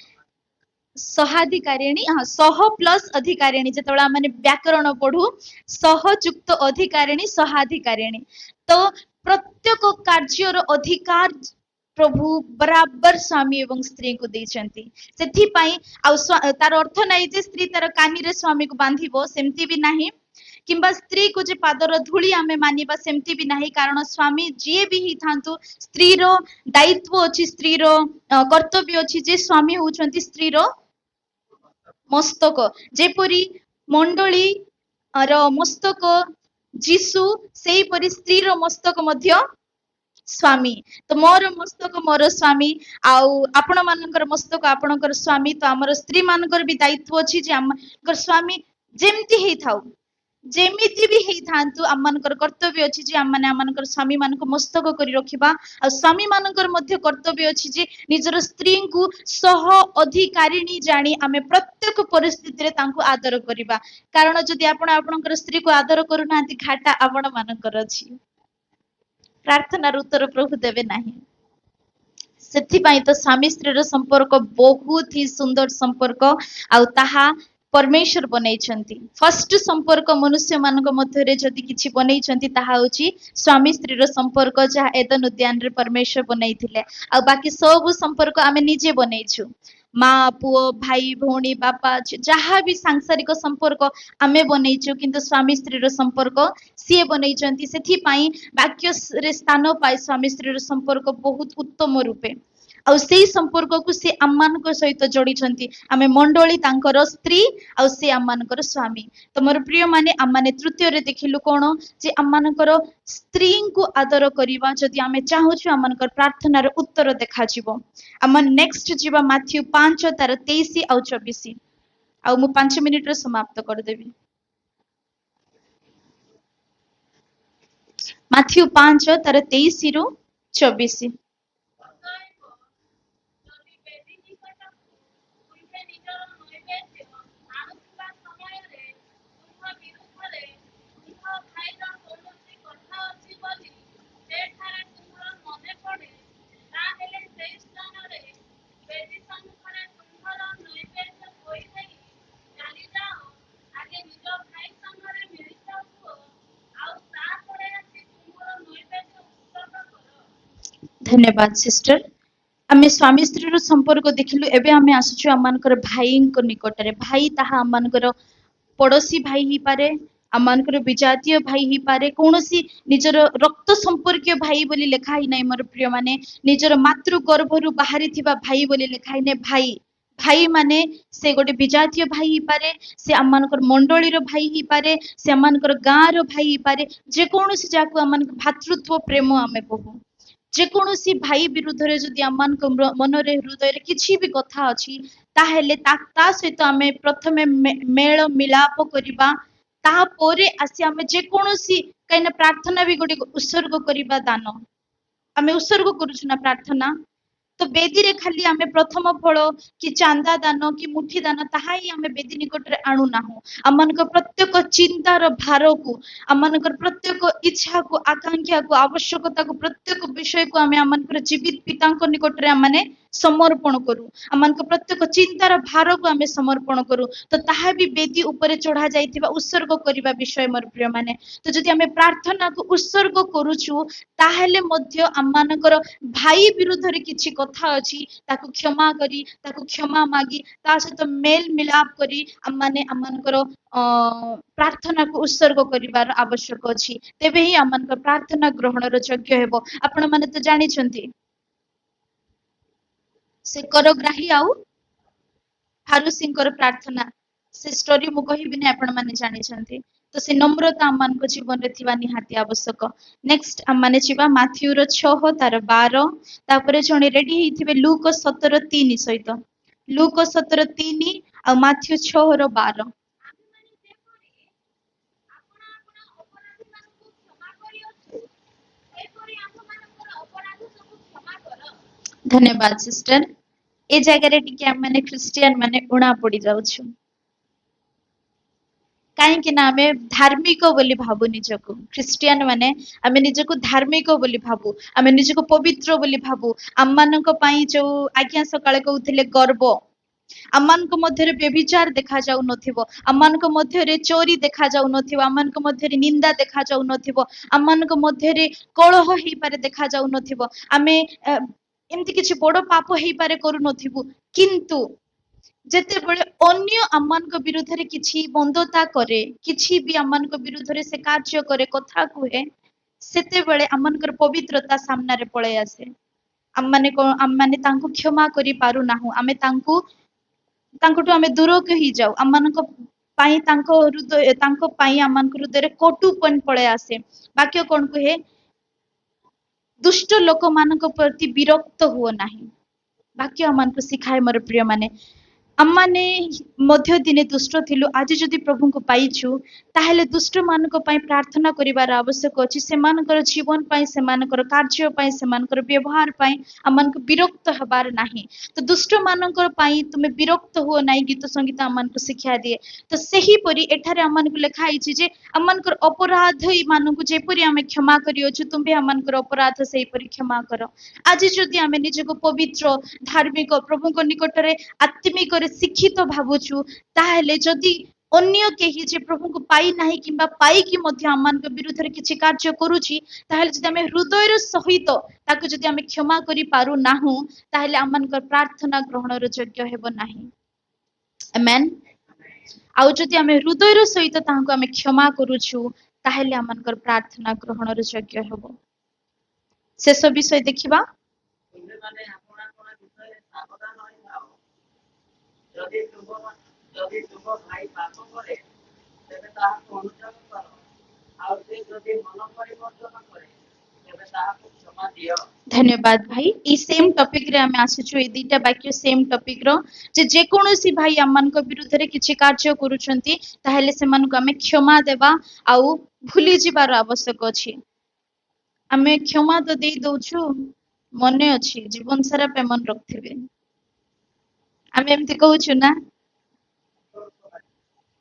सहाधिकारिणी हाँ सह प्लस अधिकारिणी जेतबेला माने व्याकरण पढू सहयुक्त अधिकारिणी सहाधिकारिणी तो प्रत्येक कार्यर अधिकार प्रभु बराबर स्वामी एवं स्त्री को देइछंती सेथि पई तार अर्थ नाही जे स्त्री तार कानी रे स्वामी को बांधिबो सेमती भी नाही किंबा स्त्री को जे पादर धूली आमे मानिबा सेमती भी नाही कारण स्वामी जे भी ही थांतु स्त्री रो दायित्व अछि स्त्री रो कर्तव्य अछि जे स्वामी होउछंती स्त्री रो मस्तक जेपरी मंडली रो मस्तक जीसु सेही परी स्त्री रो मस्तक मध्य स्वामी तो मोर मस्तक मोर स्वामी आउ आपण मानकर मस्तक आपणकर स्वामी तो आमर स्त्री मानकर भी दायित्व अछि जे आमकर स्वामी जेमती हेई थाउ जेमिति भी हेई थांतु आमनकर कर्तव्य अछि जे आमने आमनकर स्वामी मानको मस्तक करी रखिबा आ स्वामी मानकर मध्य कर्तव्य अछि जे निजर स्त्री को सह अधिकारिणी जानी आमे प्रत्येक परिस्थिति रे तांको आदर करिबा कारण जदि आपण आपणकर स्त्री को आदर करू नांती घाटा आपण मानकर अछि प्रार्थनार उत्तर प्रभु देवे नाही सेथिपाई तो स्वामी स्त्री संपर्क बहुत ही सुंदर संपर्क आउ ताहा परमेश्वर बनैछंती फर्स्ट संपर्क मनुष्य मानक मध्यरे जदि किछि बनैछंती ताहा होची स्वामी स्त्री संपर्क जहा एदन उद्यान रे परमेश्वर बनैथिले आ बाकी सब संपर्क आमे निजे बनैछु माँ पुओ भाई भौणी बापा जहाँ भी सांसारिक संपर्क आमे बनैछु किंतु स्वामी स्त्री संपर्क सी बनैछंती सेथि पई वाक्य रे स्थान पाई स्वामी स्त्री संपर्क बहुत उत्तम रूपे ଆଉ ସେଇ ସମ୍ପର୍କକୁ ସେ ଆମମାନଙ୍କ ସହିତ ଯୋଡ଼ିଛନ୍ତି। ଆମେ ମଣ୍ଡଳୀ ତାଙ୍କର ସ୍ତ୍ରୀ ଆଉ ସେ ଆମମାନଙ୍କର ସ୍ୱାମୀ। ତ ମୋର ପ୍ରିୟ ମାନେ ଆମମାନେ ତୃତୀୟରେ ଦେଖିଲୁ କଣ ଯେ ଆମମାନଙ୍କର ସ୍ତ୍ରୀଙ୍କୁ ଆଦର କରିବା ଯଦି ଆମେ ଚାହୁଁଛୁ ଆମମାନଙ୍କର ପ୍ରାର୍ଥନାର ଉତ୍ତର ଦେଖାଯିବ। ଆମ ନେକ୍ସଟ ଯିବା ମାଥ୍ୟୁ 5 ତାର 23 ଆଉ 24। ଆଉ ମୁଁ 5 ମିନିଟରେ ସମାପ୍ତ କରିଦେବି। ମାଥ୍ୟୁ 5 ତାର 23 ରୁ 24।
ଅତଏବ ଯଦି ବେଦୀ ନିକଟକୁ ତୁମ୍ଭେ ନିଜର ନୈବେଦ୍ୟ ଆଣୁଥିବା ସମୟରେ ତୁମ୍ଭ ବିରୁଦ୍ଧରେ ତୁମ୍ଭ ଭାଇର କୌଣସି କଥା ଅଛି ବୋଲି ସେଠାରେ ତୁମ୍ଭର ମନେ ପଡ଼େ, ତାହେଲେ ସେହି ସ୍ଥାନରେ ବେଦୀ ସମ୍ମୁଖରେ ତୁମ୍ଭର ନୈବେଦ୍ୟ ଥୋଇଦେଇ ଚାଲିଯାଅ, ଆଗେ ନିଜ ଭାଇ ସାଙ୍ଗରେ ମିଳିତ ହୁଅ, ଆଉ ତାପରେ ଆସି ତୁମ୍ଭର ନୈବେଦ୍ୟ ଉତ୍ସର୍ଗ କର।
ଧନ୍ୟବାଦ ସିଷ୍ଟର। ଆମେ ସ୍ୱାମୀ ସ୍ତ୍ରୀର ସମ୍ପର୍କ ଦେଖିଲୁ। ଏବେ ଆମେ ଆସୁଛୁ ଆମମାନଙ୍କର ଭାଇଙ୍କ ନିକଟରେ। ଭାଇ ତାହା ଆମମାନଙ୍କର ପଡୋଶୀ ଭାଇ ହେଇପାରେ, ଆମମାନଙ୍କର ବିଜାତୀୟ ଭାଇ ହେଇପାରେ, କୌଣସି ନିଜର ରକ୍ତ ସମ୍ପର୍କୀୟ ଭାଇ ବୋଲି ଲେଖା ହେଇନାହିଁ ମୋର ପ୍ରିୟ ମାନେ। ନିଜର ମାତୃ ଗର୍ଭରୁ ବାହାରିଥିବା ଭାଇ ବୋଲି ଲେଖା ହେଇନାହିଁ। ଭାଇ ଭାଇ ମାନେ ସେ ଗୋଟେ ବିଜାତୀୟ ଭାଇ ହେଇପାରେ, ସେ ଆମମାନଙ୍କର ମଣ୍ଡଳୀର ଭାଇ ହେଇପାରେ, ସେ ଆମମାନଙ୍କର ଗାଁର ଭାଇ ହେଇପାରେ, ଯେକୌଣସି ଯାହାକୁ ଆମମାନଙ୍କ ଭାତୃତ୍ୱ ପ୍ରେମ ଆମେ କହୁ। ଯେକୌଣସି ଭାଇ ବିରୁଦ୍ଧରେ ଯଦି ଆମମାନଙ୍କ ମନରେ ହୃଦୟରେ କିଛି ବି କଥା ଅଛି ତାହେଲେ ତା ସହିତ ଆମେ ପ୍ରଥମେ ମେଳ ମିଳାପ କରିବା, ତାପରେ ଆସି ଆମେ ଯେକୌଣସି କାହିଁକିନା ପ୍ରାର୍ଥନା ବି ଗୋଟେ ଉତ୍ସର୍ଗ କରିବା ଦାନ। ଆମେ ଉତ୍ସର୍ଗ କରୁଛୁ ନା ପ୍ରାର୍ଥନା। ତ ବେଦୀରେ ଖାଲି ଆମେ ପ୍ରଥମ ଫଳ କି ଚାନ୍ଦା ଦାନ କି ମୁଠି ଦାନ ତାହା ହିଁ ଆମେ ବେଦୀ ନିକଟରେ ଆଣୁନାହୁଁ। ଆମମାନଙ୍କ ପ୍ରତ୍ୟେକ ଚିନ୍ତାର ଭାରକୁ, ଆମମାନଙ୍କର ପ୍ରତ୍ୟେକ ଇଚ୍ଛାକୁ, ଆକାଂକ୍ଷାକୁ, ଆବଶ୍ୟକତାକୁ, ପ୍ରତ୍ୟେକ ବିଷୟକୁ ଆମେ ଆମମାନଙ୍କର ଜୀବିତ ପିତାଙ୍କ ନିକଟରେ ଆମେ ସମର୍ପଣ କରୁ। ଆମମାନଙ୍କ ପ୍ରତ୍ୟେକ ଚିନ୍ତାର ଭାରକୁ ଆମେ ସମର୍ପଣ କରୁ। ତ ତାହା ବି ବେଦୀ ଉପରେ ଚଢା ଯାଇଥିବା ଉତ୍ସର୍ଗ କରିବା ବିଷୟ ମୋର ପ୍ରିୟ ମାନେ। ତ ଯଦି ଆମେ ପ୍ରାର୍ଥନାକୁ ଉତ୍ସର୍ଗ କରୁଛୁ ତାହେଲେ ମଧ୍ୟ ଆମମାନଙ୍କର ଭାଇ ବିରୁଦ୍ଧରେ କିଛି କଥା ଅଛି ତାକୁ କ୍ଷମା କରି, ତାକୁ କ୍ଷମା ମାଗି, ତା ସହିତ ମେଲ ମିଳାପ କରି ଆମମାନେ ଆମମାନଙ୍କର ପ୍ରାର୍ଥନାକୁ ଉତ୍ସର୍ଗ କରିବାର ଆବଶ୍ୟକ ଅଛି। ତେବେ ହିଁ ଆମମାନଙ୍କ ପ୍ରାର୍ଥନା ଗ୍ରହଣର ଯୋଗ୍ୟ ହେବ। ଆପଣମାନେ ତ ଜାଣିଛନ୍ତି ସେ କରଗ୍ରାହୀ ଆଉ ଫାରୁସିଙ୍କର ପ୍ରାର୍ଥନା, ସେ ଷ୍ଟୋରି ମୁଁ କହିବିନି, ଆପଣମାନେ ଜାଣିଛନ୍ତି। ତ ସେ ନମ୍ରତା ଆମମାନଙ୍କ ଜୀବନରେ ଥିବା ନିହାତି ଆବଶ୍ୟକ। ନେକ୍ସଟ ଆମମାନେ ଯିବା ମାଥ୍ୟୁର 6 ତାର 12। ତାପରେ ଜଣେ ରେଡି ହେଇଥିବେ ଲୁକ 17:3 ସହିତ। ଲୁକ 17:3 ଆଉ ମାଥ୍ୟୁ 6:12।
ଆମ୍ଭେମାନେ ଯେପରି ଆପଣା ଆପଣା ଅପରାଧୀମାନଙ୍କୁ କ୍ଷମା କରିଅଛୁ, ସେପରି ଆମ୍ଭମାନଙ୍କର ଅପରାଧ ସବୁ କ୍ଷମା କର।
ଧନ୍ୟବାଦ ସିଷ୍ଟର। ଏ ଜାଗାରେ ଟିକେ ଆମମାନେ ଖ୍ରୀଷ୍ଟିଆନ ମାନେ ଉଣା ପଡି ଯାଉଛୁ। କାହିଁକି ନା ଆମେ ଧାର୍ମିକ ବୋଲି ଭାବୁ ନିଜକୁ। ଖ୍ରୀଷ୍ଟିଆନ ମାନେ ଆମେ ନିଜକୁ ଧାର୍ମିକ ବୋଲି ଭାବୁ, ଆମେ ନିଜକୁ ପବିତ୍ର ବୋଲି ଭାବୁ। ଆମମାନଙ୍କ ପାଇଁ ଯୋଉ ଆଜ୍ଞା ସକାଳେ କହୁଥିଲେ ଗର୍ବ, ଆମମାନଙ୍କ ମଧ୍ୟରେ ବ୍ୟଭିଚାର ଦେଖାଯାଉନଥିବ, ଆମମାନଙ୍କ ମଧ୍ୟରେ ଚୋରି ଦେଖାଯାଉନଥିବ, ଆମମାନଙ୍କ ମଧ୍ୟରେ ନିନ୍ଦା ଦେଖାଯାଉନଥିବ, ଆମମାନଙ୍କ ମଧ୍ୟରେ କଳହ ହେଇପାରେ ଦେଖାଯାଉନଥିବ, ଆମେ ଏମିତି କିଛି ବଡ ପାପ ହେଇପାରେ କରୁନଥିବୁ, କିନ୍ତୁ ଯେତେବେଳେ ଅନ୍ୟ ଆମମାନଙ୍କ ବିରୁଦ୍ଧରେ କିଛି ବନ୍ଦତା କରେ, କିଛି ବି ଆମମାନଙ୍କ ବିରୁଦ୍ଧରେ ସେ କାର୍ଯ୍ୟ କରେ, କଥା କୁହେ, ସେତେବେଳେ ଆମମାନଙ୍କର ପବିତ୍ରତା ସାମ୍ନାରେ ପଳେଇ ଆସେ। ଆମମାନେ ତାଙ୍କୁ କ୍ଷମା କରି ପାରୁନାହୁଁ, ଆମେ ତାଙ୍କଠୁ ଆମେ ଦୂରକୁ ହେଇଯାଉ। ଆମମାନଙ୍କ ପାଇଁ ତାଙ୍କ ପାଇଁ ଆମମାନଙ୍କ ହୃଦୟରେ କଟୁପଣ ପଳେଇ ଆସେ। ବାକ୍ୟ କଣ କୁହେ? ଦୁଷ୍ଟ ଲୋକମାନଙ୍କ ପ୍ରତି ବିରକ୍ତ ହୁଅ ନାହିଁ। ବାକ୍ୟ ଆମମାନଙ୍କୁ ଶିଖାଏ ମୋର ପ୍ରିୟ ମାନେ। ଆମମାନେ ମଧ୍ୟ ଦିନେ ଦୁଷ୍ଟ ଥିଲୁ, ଆଜି ଯଦି ପ୍ରଭୁଙ୍କୁ ପାଇଛୁ ତାହେଲେ ଦୁଷ୍ଟ ମାନଙ୍କ ପାଇଁ ପ୍ରାର୍ଥନା କରିବାର ଆବଶ୍ୟକ ଅଛି। ସେମାନଙ୍କର ଜୀବନ ପାଇଁ, ସେମାନଙ୍କର କାର୍ଯ୍ୟ ପାଇଁ, ସେମାନଙ୍କର ବ୍ୟବହାର ପାଇଁ ଆମମାନଙ୍କୁ ବିରକ୍ତ ହେବାର ନାହିଁ। ତ ଦୁଷ୍ଟ ମାନଙ୍କର ପାଇଁ ତୁମେ ବିରକ୍ତ ହୁଅ ନାହିଁ, ଗୀତ ସଙ୍ଗୀତ ଆମମାନଙ୍କୁ ଶିକ୍ଷା ଦିଏ। ତ ସେହିପରି ଏଠାରେ ଆମମାନଙ୍କୁ ଲେଖା ହେଇଛି ଯେ ଆମମାନଙ୍କର ଅପରାଧ ମାନଙ୍କୁ ଯେପରି ଆମେ କ୍ଷମା କରିଅଛୁ, ତୁମ୍ଭେ ଆମମାନଙ୍କର ଅପରାଧ ସେହିପରି କ୍ଷମା କର। ଆଜି ଯଦି ଆମେ ନିଜକୁ ପବିତ୍ର, ଧାର୍ମିକ, ପ୍ରଭୁଙ୍କ ନିକଟରେ ଆତ୍ମିକରେ ଶିକ୍ଷିତ ଭାବୁଛୁ, ତାହେଲେ ଯଦି ଅନ୍ୟ କେହି ଯେ ପ୍ରଭୁଙ୍କୁ ପାଇନାହିଁ କିମ୍ବା ପାଇକି ମଧ୍ୟ ଆମମାନଙ୍କ ବିରୁଦ୍ଧରେ କିଛି କାର୍ଯ୍ୟ କରୁଛି, ତାହେଲେ ଯଦି ଆମେ ହୃଦୟର ସହିତ ତାକୁ ଯଦି ଆମେ କ୍ଷମା କରି ପାରୁନାହୁଁ, ତାହେଲେ ଆମମାନଙ୍କର ପ୍ରାର୍ଥନା ଗ୍ରହଣର ଯୋଗ୍ୟ ହେବ ନାହିଁ। ଆମେନ୍। ଆଉ ଯଦି ଆମେ ହୃଦୟର ସହିତ ତାହାକୁ ଆମେ କ୍ଷମା କରୁଛୁ, ତାହେଲେ ଆମମାନଙ୍କର ପ୍ରାର୍ଥନା ଗ୍ରହଣର ଯୋଗ୍ୟ ହେବ। ଶେଷ ବିଷୟ ଦେଖିବା।
ତୁମ୍ଭେମାନେ ଆପଣା ଆପଣା ସାବଧାନ ହୋଇଥାଅ। ଯଦି ତୁମ ଭାଇ ପାପ କରେ ତେବେ ତାହାକୁ ଅନୁତାପ କର, ଆଉ ସେ ଯଦି ମନ ପରିବର୍ତ୍ତନ କରେ ତେବେ ତାହାକୁ କ୍ଷମା ଦିଅ।
ଧନ୍ୟବାଦ ଭାଇ। এই সেম টপিক রে আমি আসুଛୁ এই দুইটা বাক্য সেম টপিক ର ଯେ ଯେକୌଣସି ଭାଇ ଆମମାନଙ୍କ ବିରୁଦ୍ଧରେ କିଛି କାର୍ଯ୍ୟ କରୁଛନ୍ତି ତାହେଲେ ସେମାନଙ୍କୁ ଆମେ କ୍ଷମା ଦେବା ଆଉ ଭୁଲି ଯିବାର ଆବଶ୍ୟକ ଅଛି। ଆମେ କ୍ଷମା ତ ଦେଇ ଦଉଛୁ, ମନେ ଅଛି ଜୀବନ ସାରା ପାଇଁ ମନେ ରଖିଥିବେ। ଆମେ ଏମିତି କହୁଛୁ ନା,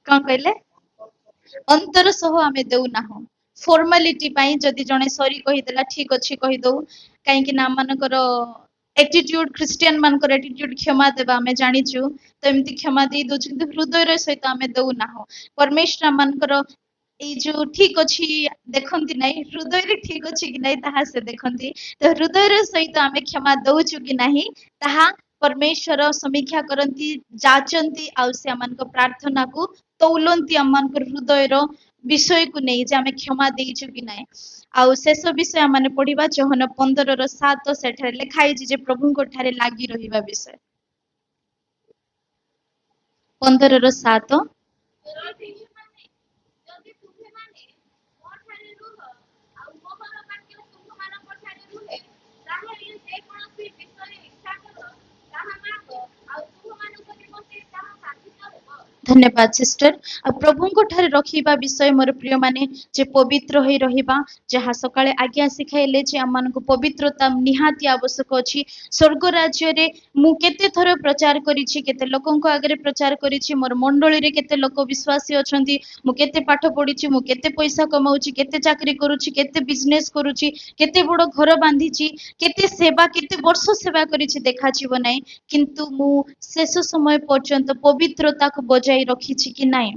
କଣ କହିଲେ? ଅନ୍ତର ସହ ଆମେ ଦେଉନାହୁଁ। ଫର୍ମାଲିଟି ପାଇଁ ଯଦି ଜଣେ ସରି କହିଦେଲା ଠିକ ଅଛି କହିଦଉ, କାହିଁକି ନା ଆମମାନଙ୍କର ଏଟିଟ୍ୟୁଡ ଖ୍ରୀଷ୍ଟିଆନ ମାନଙ୍କର ଏଟିଟ୍ୟୁଡ କ୍ଷମା ଦେବା ଆମେ ଜାଣିଛୁ, ତ ଏମିତି କ୍ଷମା ଦେଇ ଦଉଛୁ କିନ୍ତୁ ହୃଦୟର ସହିତ ଆମେ ଦଉନାହୁଁ। ପରମେଶ୍ୱର ଆମମାନଙ୍କର ଏଇ ଯୋଉ ଠିକ ଅଛି ଦେଖନ୍ତି ନାହିଁ, ହୃଦୟରେ ଠିକ ଅଛି କି ନାହିଁ ତାହା ସେ ଦେଖନ୍ତି। ତ ହୃଦୟର ସହିତ ଆମେ କ୍ଷମା ଦଉଛୁ କି ନାହିଁ ତାହା ପରମେଶ୍ୱର ସମୀକ୍ଷା କରନ୍ତି, ଯାଚନ୍ତି ଆଉ ସେ ଆମମାନଙ୍କ ପ୍ରାର୍ଥନାକୁ ତୌଲନ୍ତି ଆମମାନଙ୍କର ହୃଦୟର ବିଷୟକୁ ନେଇ ଯେ ଆମେ କ୍ଷମା ଦେଇଛୁ କି ନାହିଁ। ଆଉ ଶେଷ ବିଷୟ ଆମେ ପଢିବା ଯୋହନ 15:7 ସେଠାରେ ଲେଖା ହେଇଛି ଯେ ପ୍ରଭୁଙ୍କ ଠାରେ ଲାଗି ରହିବା ବିଷୟ। 15:7
ଯଦି ତୁମ୍ଭେମାନେ ମୋ ଠାରେ ରୁହ ଆଉ ମୋର ବାକ୍ୟ ତୁମ୍ଭମାନଙ୍କ ଠାରେ ରୁହେ, ତାହେଲେ ଯେକୌଣସି ବିଷୟ ଇଚ୍ଛା କର ତାହା ମାଗ, ଆଉ ତୁମ୍ଭମାନଙ୍କ ନିମନ୍ତେ ତାହା ସାଧିତ ହେବ।
ଧନ୍ୟବାଦ ସିଷ୍ଟର। ଆଉ ପ୍ରଭୁଙ୍କ ଠାରେ ରଖିବା ବିଷୟ ମୋର ପ୍ରିୟ ମାନେ ଯେ ପବିତ୍ର ହୋଇ ରହିବା, ଯାହା ସକାଳେ ଆଜ୍ଞା ଶିଖାଇଲେ ଯେ ଆମମାନଙ୍କୁ ପବିତ୍ରତା ନିହାତି ଆବଶ୍ୟକ ଅଛି। ସ୍ୱର୍ଗ ରାଜ୍ୟରେ ମୁଁ କେତେ ଥର ପ୍ରଚାର କରିଛି, କେତେ ଲୋକଙ୍କ ଆଗରେ ପ୍ରଚାର କରିଛି, ମୋର ମଣ୍ଡଳୀରେ କେତେ ଲୋକ ବିଶ୍ୱାସୀ ଅଛନ୍ତି, ମୁଁ କେତେ ପାଠ ପଢିଛି, ମୁଁ କେତେ ପଇସା କମାଉଛି, କେତେ ଚାକିରି କରୁଛି, କେତେ ବିଜନେସ କରୁଛି, କେତେ ବଡ ଘର ବାନ୍ଧିଛି, କେତେ ସେବା, କେତେ ବର୍ଷ ସେବା କରିଛି ଦେଖାଯିବ ନାହିଁ, କିନ୍ତୁ ମୁଁ ଶେଷ ସମୟ ପର୍ଯ୍ୟନ୍ତ ପବିତ୍ରତାକୁ ବଜାଇ ରଖିଛି କି ନାହିଁ,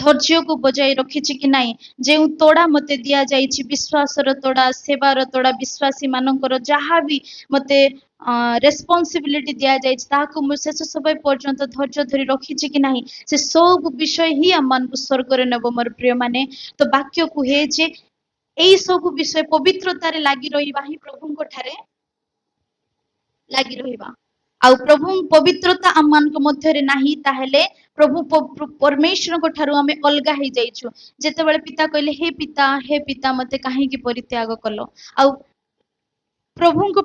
ଧୈର୍ଯ୍ୟକୁ ବଜାଇ ରଖିଛି କି ନାହିଁ। ଯେଉଁ ତୋଡ଼ା ମତେ ଦିଆଯାଇଛି, ବିଶ୍ୱାସର ତୋଡ଼ା, ସେବାର ତୋଡ଼ା, ବିଶ୍ୱାସୀ ମାନଙ୍କର ଯାହା ବି ମତେ ରେସ୍ପନ୍ସିବିଲିଟି ଦିଆଯାଇଛି ତାହାକୁ ମୁଁ ଶେଷ ସମୟ ପର୍ଯ୍ୟନ୍ତ ଧୈର୍ଯ୍ୟ ଧରି ରଖିଛି କି ନାହିଁ, ସେ ସବୁ ବିଷୟ ହିଁ ଆମମାନଙ୍କୁ ସ୍ୱର୍ଗରେ ନେବ ମୋର ପ୍ରିୟ ମାନେ। ତ ବାକ୍ୟ କୁହେ ଯେ ଏଇ ସବୁ ବିଷୟ ପବିତ୍ରତାରେ ଲାଗି ରହିବା ହିଁ ପ୍ରଭୁଙ୍କ ଠାରେ ଲାଗି ରହିବା। ଆଉ ପ୍ରଭୁ ପବିତ୍ରତା ଆମମାନଙ୍କ ମଧ୍ୟରେ ନାହିଁ ତାହେଲେ ପ୍ରଭୁ ପରମେଶ୍ୱରଙ୍କ ଠାରୁ ଆମେ ଅଲଗା ହେଇଯାଇଛୁ। ଯେତେବେଳେ ପିତା କହିଲେ ହେ ପିତା ମତେ କାହିଁକି ପରିତ୍ୟାଗ କଲ, ଆଉ ପ୍ରଭୁଙ୍କ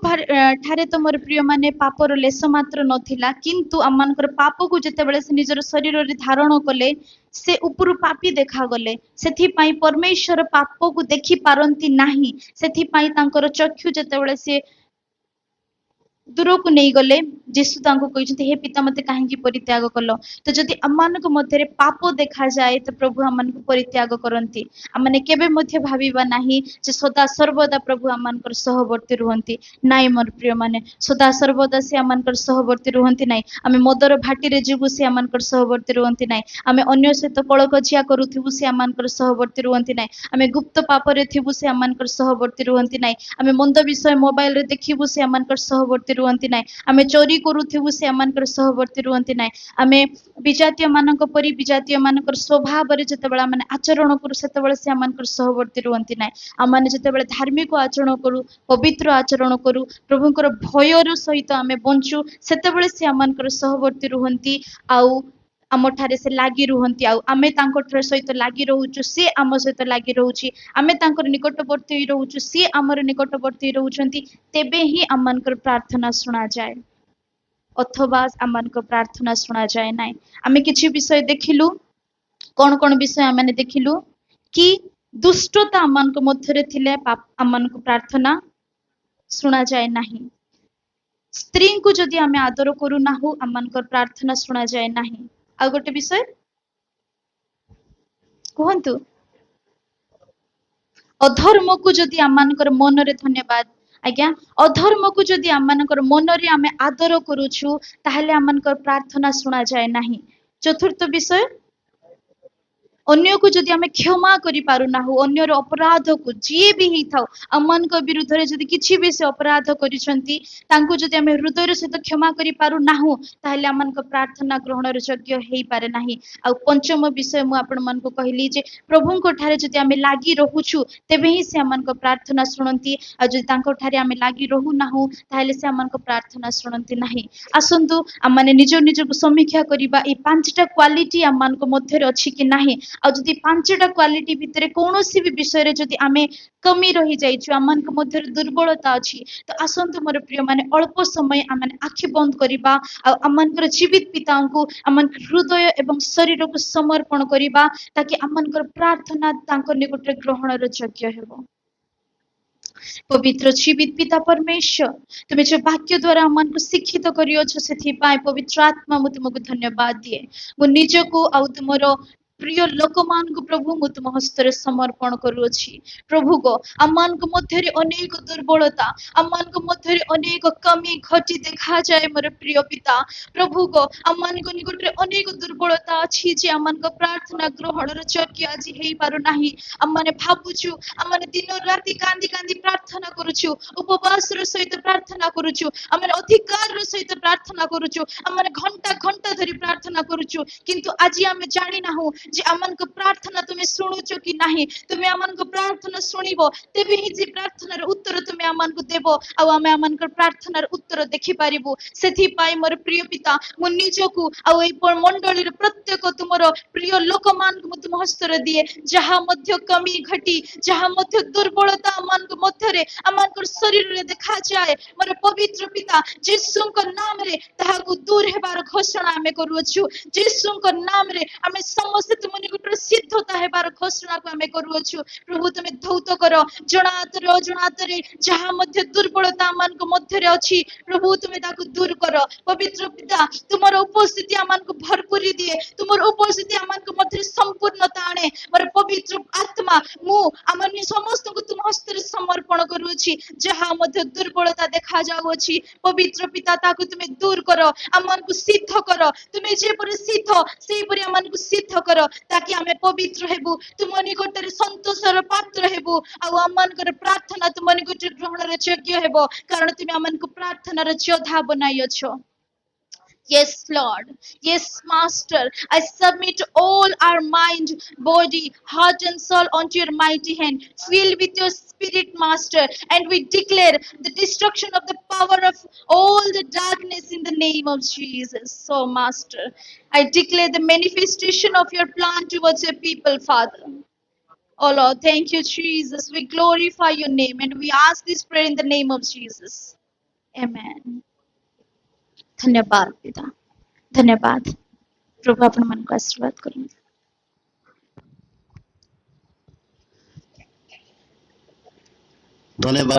ଠାରେ ତ ମୋର ପ୍ରିୟ ମାନେ ପାପର ଲେଶ ମାତ୍ର ନଥିଲା, କିନ୍ତୁ ଆମମାନଙ୍କର ପାପକୁ ଯେତେବେଳେ ସେ ନିଜର ଶରୀରରେ ଧାରଣ କଲେ ସେ ଉପରୁ ପାପୀ ଦେଖାଗଲେ। ସେଥିପାଇଁ ପରମେଶ୍ୱର ପାପକୁ ଦେଖି ପାରନ୍ତି ନାହିଁ, ସେଥିପାଇଁ ତାଙ୍କର ଚକ୍ଷୁ ଯେତେବେଳେ ସେ ଦୂରକୁ ନେଇଗଲେ ଯୀଶୁ ତାଙ୍କୁ କହିଛନ୍ତି ହେ ପିତା ମତେ କାହିଁକି ପରିତ୍ୟାଗ କଲ। ତ ଯଦି ଆମମାନଙ୍କ ମଧ୍ୟରେ ପାପ ଦେଖାଯାଏ ତ ପ୍ରଭୁ ଆମମାନଙ୍କୁ ପରିତ୍ୟାଗ କରନ୍ତି। ଆମେ କେବେ ମଧ୍ୟ ଭାବିବା ନାହିଁ ଯେ ସଦା ସର୍ବଦା ପ୍ରଭୁ ଆମମାନଙ୍କର ସହବର୍ତ୍ତୀ ରୁହନ୍ତି। ନାଇଁ ମୋର ପ୍ରିୟ ମାନେ, ସଦା ସର୍ବଦା ସେ ଆମମାନଙ୍କର ସହବର୍ତ୍ତୀ ରୁହନ୍ତି ନାହିଁ। ଆମେ ମଦର ଭାଟିରେ ଯିବୁ ସେ ଆମମାନଙ୍କର ସହବର୍ତ୍ତୀ ରୁହନ୍ତି ନାହିଁ। ଆମେ ଅନ୍ୟ ସହିତ କଳକଜିଆ କରୁଥିବୁ ସେ ଆମମାନଙ୍କର ସହବର୍ତ୍ତୀ ରୁହନ୍ତି ନାହିଁ। ଆମେ ଗୁପ୍ତ ପାପରେ ଥିବୁ ସେ ଆମମାନଙ୍କର ସହବର୍ତ୍ତୀ ରୁହନ୍ତି ନାହିଁ। ଆମେ ମନ୍ଦ ବିଷୟ ମୋବାଇଲରେ ଦେଖିବୁ ସେ ଆମମାନଙ୍କର ସହବର୍ତ୍ତୀ ରୁହନ୍ତି ନାହିଁ। ଆମେ ଚୋରି କରୁଥିବୁ ସେ ଆମମାନଙ୍କର ସହବର୍ତ୍ତୀ ରୁହନ୍ତି ନାହିଁ। ଆମେ ବିଜାତୀୟ ମାନଙ୍କ ପରି ବିଜାତୀୟ ମାନଙ୍କର ସ୍ୱଭାବରେ ଯେତେବେଳେ ଆମେ ଆଚରଣ କରୁ ସେତେବେଳେ ସେ ଆମମାନଙ୍କର ସହବର୍ତ୍ତୀ ରୁହନ୍ତି ନାହିଁ। ଆମେ ଯେତେବେଳେ ଧାର୍ମିକ ଆଚରଣ କରୁ, ପବିତ୍ର ଆଚରଣ କରୁ, ପ୍ରଭୁଙ୍କର ଭୟର ସହିତ ଆମେ ବଞ୍ଚୁ, ସେତେବେଳେ ସେ ଆମମାନଙ୍କର ସହବର୍ତ୍ତୀ ରୁହନ୍ତି ଆଉ ଆମ ଠାରେ ସେ ଲାଗି ରୁହନ୍ତି। ଆଉ ଆମେ ତାଙ୍କ ସହିତ ଲାଗି ରହୁଛୁ, ସିଏ ଆମ ସହିତ ଲାଗି ରହୁଛି, ଆମେ ତାଙ୍କର ନିକଟବର୍ତ୍ତୀ ରହୁଛୁ, ସିଏ ଆମର ନିକଟବର୍ତ୍ତୀ ରହୁଛନ୍ତି। ତେବେ ହିଁ ଆମମାନଙ୍କର ପ୍ରାର୍ଥନା ଶୁଣାଯାଏ, ଅଥବା ଆମମାନଙ୍କ ପ୍ରାର୍ଥନା ଶୁଣାଯାଏ ନାହିଁ। ଆମେ କିଛି ବିଷୟ ଦେଖିଲୁ, କଣ କଣ ବିଷୟ ଆମେ ଦେଖିଲୁ କି ଦୁଷ୍ଟତା ଆମମାନଙ୍କ ମଧ୍ୟରେ ଥିଲେ ଆମମାନଙ୍କୁ ପ୍ରାର୍ଥନା ଶୁଣାଯାଏ ନାହିଁ। ସ୍ତ୍ରୀଙ୍କୁ ଯଦି ଆମେ ଆଦର କରୁନାହୁଁ ଆମମାନଙ୍କର ପ୍ରାର୍ଥନା ଶୁଣାଯାଏ ନାହିଁ। ଆଉ ଗୋଟେ ବିଷୟ କୁହନ୍ତୁ, ଅଧର୍ମକୁ ଯଦି ଆମମାନଙ୍କର ମନରେ, ଧନ୍ୟବାଦ ଆଜ୍ଞା, ଅଧର୍ମକୁ ଯଦି ଆମମାନଙ୍କର ମନରେ ଆମେ ଆଦର କରୁଛୁ ତାହେଲେ ଆମମାନଙ୍କର ପ୍ରାର୍ଥନା ଶୁଣାଯାଏ ନାହିଁ। ଚତୁର୍ଥ ବିଷୟ अन्य को जदि आमे क्षमा करि पारु नाहु अन्यर अपराध को जे भी ही थाउ अमन को विरुद्ध रे जदि किछि भी से अपराध करिसंती तांको जदि आमे हृदय रे सहित क्षमा करि पारु नाहु ताहेले अमन को प्रार्थना ग्रहण रे योग्य हेई पारे नाही। आ पंचम विषय मु आपण मन को कहली जे प्रभु को ठारे जदि आमे लागी रहुछु तेबे ही से अमन को प्रार्थना सुनंती आ जदि तांको ठारे आमे लागी रहु नाहु ताहेले से अमन को प्रार्थना सुनंती नाही। आसंतु आमाने निज निज को समीक्षा करिबा ए पांचटा क्वालिटी अमन को मध्य रे अछि कि नाही। आ जदि पांचटा क्वालिटी भितरे कोनोसी भी विषय रे जदि आमे कमी रही जाइछु अमन को मध्य रे दुर्बलता अछि तो आसंतु मोर प्रिय माने अल्प समय आमाने आखि बंद करिबा आ अमन को जीवित पिता को अमन हृदय एवं शरीर को समर्पण करिबा ताकि अमन को प्रार्थना तांको निकट रे ग्रहण रे योग्य हेबो। पवित्र जीवित पिता परमेश्वर तुम जो वाक्य द्वारा मन को शिक्षित करियो छ सेथि पाए पवित्र आत्मा मु तुमको धन्यवाद दिए। मु निज को आउ तुमरो प्रिय लोक मान को प्रभु मु तुम हस्ତରେ समर्पण करूछि। प्रभु को अमान को मध्य रे अनेक दुर्बलता अमान को मध्य रे अनेक कमी घटी देखा जाए मोर प्रिय पिता। प्रभु को अमान को निकट रे अनेक दुर्बलता अछि जे अमान को प्रार्थना ग्रहण रे योग्य आज हेई पारु नाही। अमाने भाबुछु अमाने दिन राति कांदी कांदी प्रार्थना करूछु उपवास रे सहित प्रार्थना करूछु अमाने अधिकार रे सहित प्रार्थना करूछु अमाने घंटा घंटा धरि प्रार्थना करूछु किंतु आज आमे जानि नाहु जे अमन को प्रार्थना तुम्हें सुनुचो कि नहीं। तुम्हें अमन को प्रार्थना सुनिबो तेबे ही जे प्रार्थनार उत्तर तुम्हें अमन को देबो आ आमे अमन को प्रार्थनार उत्तर देखि पारिबो। सेथि पाई मोर प्रिय पिता मु निजको आ एई मंडली रे प्रत्येक तुमरो प्रिय लोक मान को तुम हस्तर दिए जहा मध्य कमी घटी जहा मध्य दुर्बलता अमन को मध्य रे अमन को शरीर रे देखा जाए मोर पवित्र पिता यीशु को नाम रे ताहा को दूर हेबार घोषणा आमे करूछु। यीशु को नाम रे आमे समस्त तुम निकट सिद्धता हेबार घोषणा को आमे करूछु। प्रभु तुमे धौत करो जनात रे अजनात रे जहा मध्य दुर्बलता मन को मध्य रे अछि प्रभु तुमे ताको दूर करो। पवित्र पिता तुमर उपस्थिति अमन को भरपूरी दिए तुमर उपस्थिति अमन को मध्य संपूर्णता आने मोर पवित्र आत्मा मु अमन समस्त को तुम हस्ते समर्पण करूछि। जहा मध्य दुर्बलता देखा जाउ अछि पवित्र पिता ताको तुमे दूर करो अमन को सिद्ध करो तुमे जे पर सिद्ध सेही पर अमन को सिद्ध करो ताकि आमे पवित्र हेबु तुम निकट रे संतोषर पात्र हेबु आ अमन कर प्रार्थना तुम निकट ग्रहण रे योग्य हेबो कारण तुमे अमन को प्रार्थना रे योद्धा बनाइयो छ। Yes, Lord. Yes, Master. I submit all our mind, body, heart and soul onto your mighty hand. Fill with your spirit, Master. And we declare the destruction of the power of all the darkness in the name of Jesus. So, Master, I declare the manifestation of your plan towards your people, Father. Oh, Lord, thank you, Jesus. We glorify your name and we ask this prayer in the name of Jesus. Amen. धन्यवाद पिता धन्यवाद प्रभु अपन मन को आशीर्वाद करूं।
धन्यवाद।